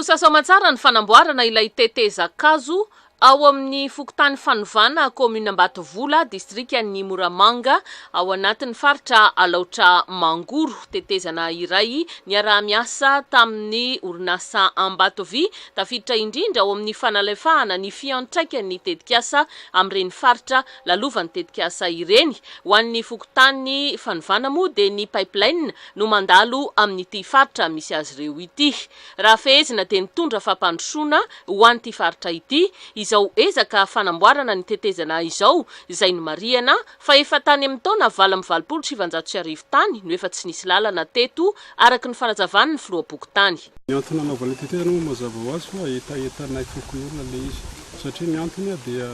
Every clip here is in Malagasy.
Tosasomatsara ny fanamboarana ilay tetezakazo ao amin'ny fokontany Fanovana, commune Ambatovola, district-ny Moramanga, ao anatin'ny faritra Alaotra Mangoro. Tetezana iray niara-miasa tamin'ny orinasa Ambatovy, tafiditra indrindra ao amin'ny fanalefahana ny fiantraikan'ny tetikasa amin'ireny faritra lalovan'ny tetikasa ireny. Ho an'ny fokontany Fanovana moa dia ny pipeline no mandalo amin'ity faritra misy azy ireo ity. Raha fehezina dia nitondra fampandrosoana ho an'ity faritra ity, izao ezaka fanamboarana ny tetezana izao, izay ny mariana fa efa tany amin'ny taona 2027 tany no efa tsy nisy lalana teto araka ny fanazavan'ny filoha-bokotany. Ny antony anaovana ny tetezana moa mazava ho azy fa etaetana fokon'olona le izy, satria ny antony dia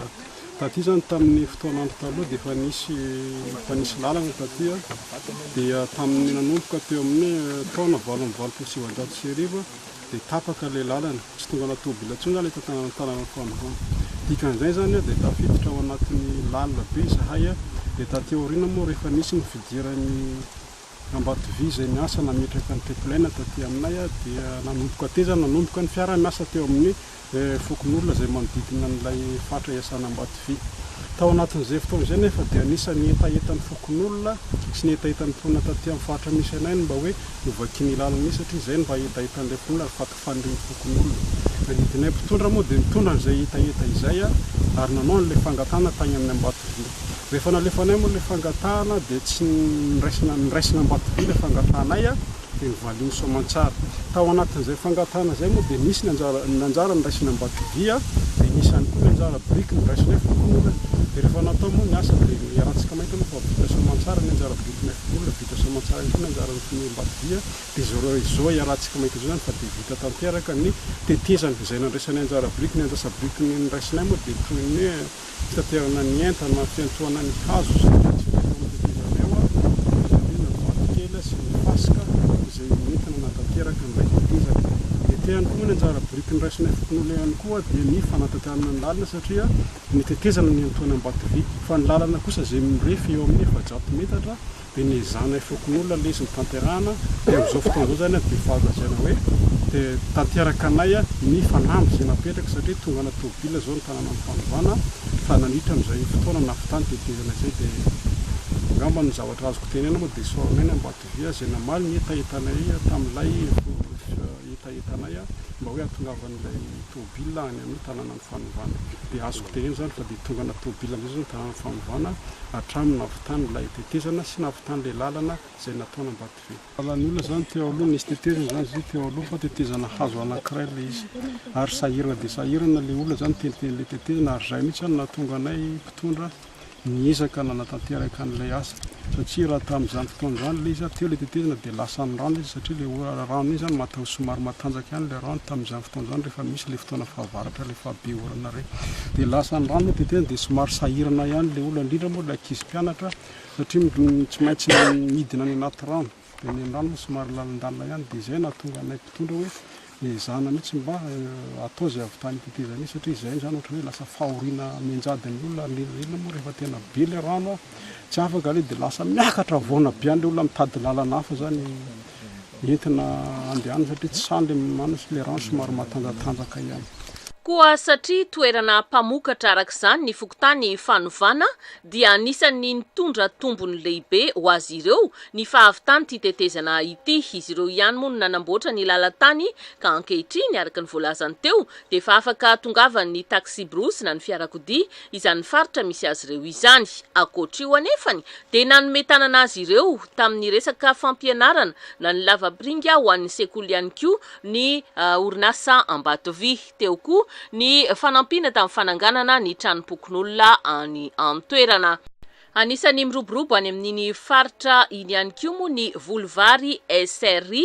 taty zany tamin'ny fotoanandro taloha dia efa nisy lalana taty dia tamin'ny nanomboka teo amin'ny taona 2027 dia tapaka le lalana, tsy tonga natobila intsony zany tanàna Fanovana. Dikan'izay zany dia tafiditra ao anatin'ny lalina be zahay dia taty aoriana moa rehefa nisy ny fidiran'ny Ambatovy izay miasa nametraka ny pipeline taty aminay dia nanomboka tezana nanomboka ny fiara-miasa teo amin'ny fokon'olona izay manodidina n'ilay faritra iasana Ambatovy. Tao anatin'izay fotoana izay nefa dia anisany etaetan'ny fokon'olona sy ny etaetan'ny mponina taty amin'ny faritra misy anay mba hoe novakiany lalana iny satria izay mba etaetan'ilay mponina fatifan'ireny fokon'olona. Nidinay mpitondra moa dia mitondra an'izay etaeta izay ary nanao n'ilay fangatana tany amin'ny Ambatovy. Rehefa nalefanay moa ilay fangatahana dia tsy niraisina Ambatovy ilay fangatanay dia nivaliany Soamantsara. Tao anatin'izay fangatahana izay moa dia nisy ny anjara niraisina Ambatovy dia nisy ihany koa ny anjara briky niraisinay fokon'olona. Dia rehefa natao moa ny asa dia iarahantsika mahita moa fa vita Soamantsara ny anjara brikinay fokon'olona, vita Soamantsara ny anjara ny Ambatovy dia izao iarahantsika mahita izao zany fa dia vita tanteraka ny tetezana izay nandraisany anjara briky, ny anjasa briky niraisinay moa dia toy ny fitaterana ny entana, fiantohana ny hazo sy ny tetezana eo vato kely sy ny fasika izay entina natanteraka n'ilay tetezana. Dia ihany koa ny anjara briky niraisinay fokon'olona ihany koa dia ny fanatanterana ny lalina satria ny tetezana ny antohana Ambatovy fa ny lalana kosa izay mirefy eo amin'ny 700 metatra dia ny zanay fokon'olona lesy ny tanterahana dia amin'izao fotoana izao zany dia fahagazaina hoe dia tanteraka anay ny fanamby izay napetraka satria tonga natobila zao ny tanàna Fanovana fa nanitra amin'izay fotoana nafitany tetezana izay dia angamba ny zavatra azoko tenena moa dia soaranay ny Ambatovy izay namaly ny etaetanay tamin'ilay etaetanay mba hoe hatongavan'ilay tobila any amin'ny tanàna ny Fanovana. Dia azoko tenena zany fa dia tonga natobila amin'izay zao ny tanàna Fanovana hatramin'ny navitany ilay tetezana sy navitany ilay lalana izay nataony Ambatovy. Ny olona zany teo aloha nisy tetezana zany izy teo aloha fa tetezana hazo anankiray ilay izy ary sahirana dia sahirana ilay olona zany teniten'ilay tetezana ary izay mihitsy nahatonga anay mpitondra niezaka nanatanteraka an'ilay asa satria raha tamin'izany fotoana izany ilay izy teo ilay tetezana dia lasa ny rano izy satria ilay rano iny zany matao somary matanjaka ihany ilay rano tamin'izany fotoana izany rehefa misy ilay fotoana fahavaratra rehefa be orana ireny dia lasa ny rano tetezana dia somary sahirana ihany ilay olona indrindra moa ilay ankizy mpianatra satria tsy maintsy midina any anaty rano dia ny rano moa somary lalandalina ihany dia izay nahatonga anay mpitondra hoe ezahana mihitsy mba atao izay avy tany tetezana iny satria izay zany ohatra hoe lasa fahoriana mianjady ny olona lelona moa rehefa tena be ilay rano tsy afaka ilay dia lasa miakatra voana be an'ilay olona mitady lalana hafa zany entina andehana satria tsy sany manasy ilay rano somary matanjatanjaka ihany. Koa satria toerana mpamokatra arak'izany ny fokontany Fanovana dia anisan'ny nitondra tombony lehibe ho azy ireo ny fahavitany ity tetezana ity. Izy ireo ihany moa no nanamboatra ny lalan-tany ka ankehitriny araka ny voalazany teo dia efa afaka tongavan'ny taxi brosy na ny fiarakodia izany faritra misy azy ireo izany. Ankoatr'io anefany dia nanome tanana azy ireo tamin'ny resaka fampianarana na ny lava-bringa ho an'ny sekoly ihany koa ny orinasa Ambatovy. Teo koa ny fanampiana tamin'ny fananganana ny tranom-pokon'olona any an-toerana. Anisany miroborobo any amin'iny faritra iny ihany koa moa ny Volvary SRI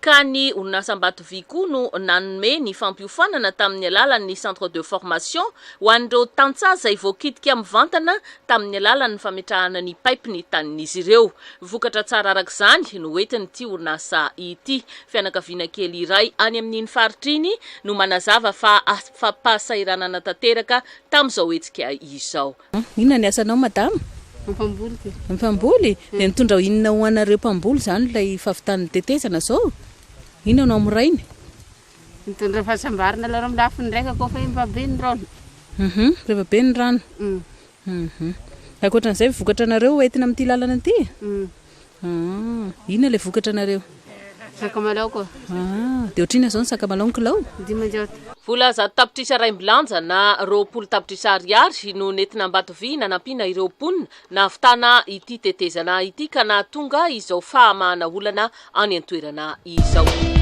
ka ny orinasa Ambatovy koa no nanome ny fampiofanana tamin'ny alalan'ny centre de formation ho an'ireo tantsaha izay voakitika mivantana tamin'ny alalan'ny fametrahana ny pipe ny tanin'izy ireo. Vokatra tsara arak'izany no entin'ity orinasa ity. Fianakaviana kely iray any amin'iny faritra iny no manazava fa afa-pahasairana natanteraka tamin'izao hetsika izao. Inona ny asanao madama? Mpamboly. Mpamboly? Dia nitondra inona ho anareo mpamboly zany ilay fahavitan'ny tetezana zao? Inona no amirainy? mitondra fahasambarana aloha amin'ny lafiny ndraika kofa mbabe ny rano. Rehefa be ny rano. Ankoatran'izay vokatra anareo entina amin'ity lalana ity? Inona ilay vokatra anareo? Sakamalao koa. Dia ohatrina izao ny sakamalao ny kilao? Dimanjato. Vola zato tapitrisa ray milanja na 20 tapitrisa ariary no nentina Ambatovy nanampiana ireo mponina nahavitana ity tetezana ity ka nahatonga izao fahamahana olana any an-toerana izao.